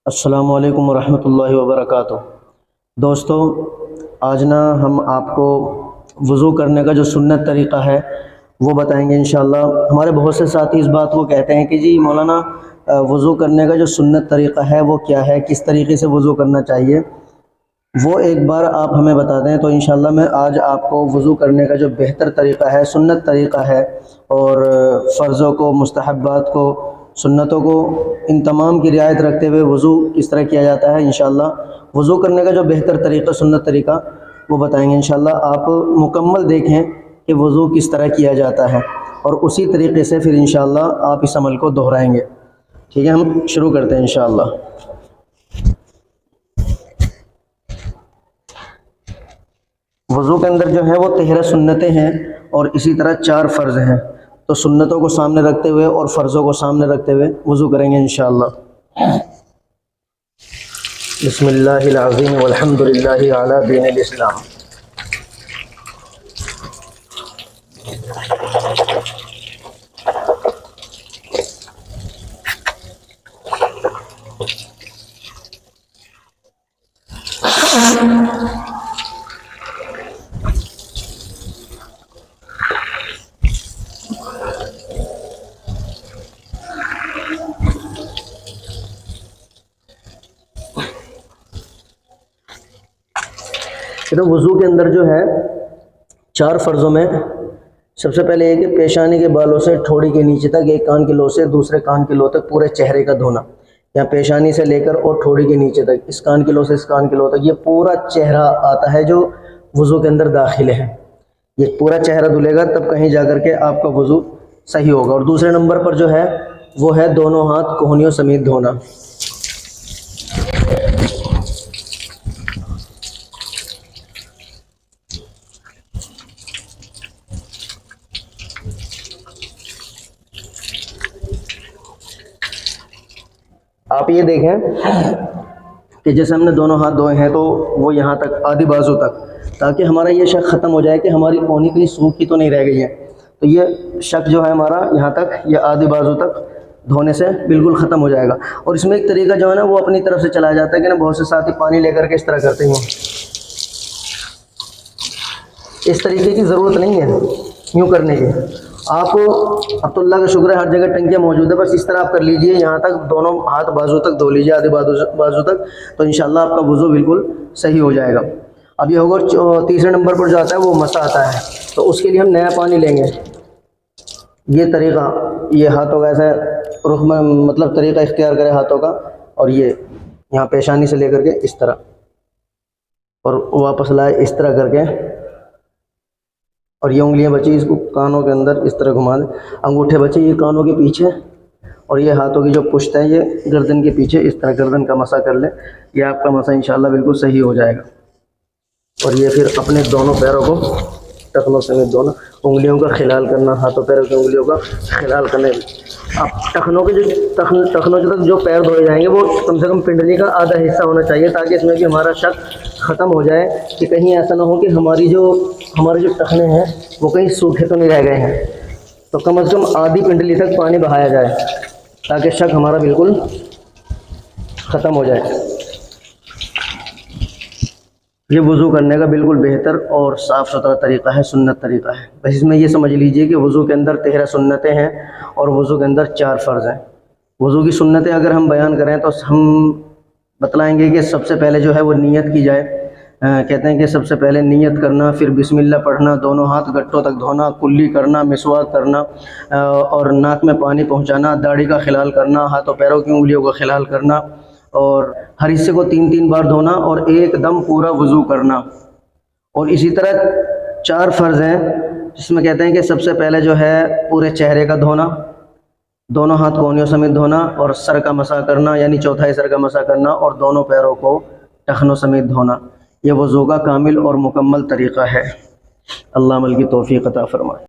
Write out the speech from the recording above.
السلام علیکم ورحمۃ اللہ وبرکاتہ۔ دوستو، آج ہم آپ کو وضو کرنے کا جو سنت طریقہ ہے وہ بتائیں گے انشاءاللہ۔ ہمارے بہت سے ساتھی اس بات کو کہتے ہیں کہ جی مولانا وضو کرنے کا جو سنت طریقہ ہے وہ کیا ہے، کس طریقے سے وضو کرنا چاہیے، وہ ایک بار آپ ہمیں بتا دیں تو انشاءاللہ میں آج آپ کو وضو کرنے کا جو بہتر طریقہ ہے، سنت طریقہ ہے، اور فرضوں کو، مستحبات کو، سنتوں کو، ان تمام کی رعایت رکھتے ہوئے وضو کس طرح کیا جاتا ہے، انشاءاللہ وضو کرنے کا جو بہتر طریقہ، سنت طریقہ وہ بتائیں گے انشاءاللہ۔ آپ مکمل دیکھیں کہ وضو کس طرح کیا جاتا ہے، اور اسی طریقے سے پھر انشاءاللہ آپ اس عمل کو دہرائیں گے۔ ٹھیک ہے، ہم شروع کرتے ہیں انشاءاللہ۔ وضو کے اندر جو ہے وہ 13 سنتیں ہیں اور اسی طرح 4 فرض ہیں، تو سنتوں کو سامنے رکھتے ہوئے اور فرضوں کو سامنے رکھتے ہوئے وضو کریں گے انشاءاللہ۔ بسم اللہ العظیم والحمد للہ علی دین الاسلام۔ تو وضو کے اندر جو ہے 4 فرضوں میں سب سے پہلے یہ کہ پیشانی کے بالوں سے ٹھوڑی کے نیچے تک، ایک کان کے لو سے دوسرے کان کے لو تک پورے چہرے کا دھونا، یا پیشانی سے لے کر اور ٹھوڑی کے نیچے تک، اس کان کے لو سے اس کان کے لو تک، یہ پورا چہرہ آتا ہے جو وضو کے اندر داخل ہے۔ یہ پورا چہرہ دھلے گا تب کہیں جا کر کے آپ کا وضو صحیح ہوگا۔ اور دوسرے نمبر پر جو ہے وہ ہے دونوں ہاتھ کوہنیوں سمیت دھونا۔ آپ یہ دیکھیں کہ جیسے ہم نے دونوں ہاتھ دھوئے ہیں تو وہ یہاں تک، آدھی بازو تک، تاکہ ہمارا یہ شک ختم ہو جائے کہ ہماری کونی کہیں سوکھی تو نہیں رہ گئی ہے، تو یہ شک جو ہے ہمارا یہاں تک، یہ آدھی بازو تک دھونے سے بالکل ختم ہو جائے گا۔ اور اس میں ایک طریقہ جو ہے نا وہ اپنی طرف سے چلا جاتا ہے کہ نا بہت سے ساتھی پانی لے کر کے اس طرح کرتے ہیں، اس طریقے کی ضرورت نہیں ہے یوں کرنے کی۔ آپ، اب تو اللہ کا شکر ہے ہر جگہ ٹنکیاں موجود ہے، بس اس طرح آپ کر لیجئے، یہاں تک دونوں ہاتھ بازو تک دھو لیجئے، آدھے بازو تک، تو انشاءاللہ آپ کا وضو بالکل صحیح ہو جائے گا۔ اب یہ ہوگا تیسرے نمبر پر جو آتا ہے وہ مسح آتا ہے، تو اس کے لیے ہم نیا پانی لیں گے۔ یہ طریقہ، یہ ہاتھوں کا ایسا رخ میں، مطلب طریقہ اختیار کرے ہاتھوں کا، اور یہ یہاں پیشانی سے لے کر کے اس طرح، اور واپس لائے اس طرح کر کے، اور یہ انگلیاں بچی اس کو کانوں کے اندر اس طرح گھما دیں، انگوٹھے بچے یہ کانوں کے پیچھے، اور یہ ہاتھوں کی جو پشت ہے یہ گردن کے پیچھے، اس طرح گردن کا مسح کر لیں۔ یہ آپ کا مسح انشاءاللہ بالکل صحیح ہو جائے گا۔ اور یہ پھر اپنے دونوں پیروں کو ٹخنوں سمیت دھونا، انگلیوں کا خلال کرنا، ہاتھوں پیروں کی انگلیوں کا خلال کرنا۔ اب ٹخنوں کے تک جو پیر دھوئے جائیں گے وہ کم سے کم پنڈلی کا آدھا حصہ ہونا چاہیے، تاکہ اس میں بھی ہمارا شک ختم ہو جائے کہ کہیں ایسا نہ ہو کہ ہمارے جو ٹخنے ہیں وہ کہیں سوکھے تو نہیں رہ گئے ہیں۔ تو کم از کم آدھی پنڈلی تک پانی بہایا جائے تاکہ شک ہمارا بالکل ختم ہو جائے۔ یہ وضو کرنے کا بالکل بہتر اور صاف ستھرا طریقہ ہے، سنت طریقہ ہے۔ بس اس میں یہ سمجھ لیجئے کہ وضو کے اندر 13 سنتیں ہیں اور وضو کے اندر 4 فرض ہیں۔ وضو کی سنتیں اگر ہم بیان کریں تو ہم بتلائیں گے کہ سب سے پہلے جو ہے وہ نیت کی جائے۔ کہتے ہیں کہ سب سے پہلے نیت کرنا، پھر بسم اللہ پڑھنا، دونوں ہاتھ گٹوں تک دھونا، کلی کرنا، مسواک کرنا، اور ناک میں پانی پہنچانا، داڑھی کا خلال کرنا، ہاتھوں پیروں کی انگلیوں کا خلال کرنا، اور ہر حصے کو 3 بار دھونا، اور ایک دم پورا وضو کرنا۔ اور اسی طرح 4 فرض ہیں جس میں کہتے ہیں کہ سب سے پہلے جو ہے پورے چہرے کا دھونا، دونوں ہاتھ کونیوں سمیت دھونا، اور سر کا مسح کرنا، یعنی چوتھائی سر کا مسح کرنا، اور دونوں پیروں کو ٹخنوں سمیت دھونا۔ یہ وضو کا کامل اور مکمل طریقہ ہے۔ اللہ عمل کی توفیق عطا فرمائے۔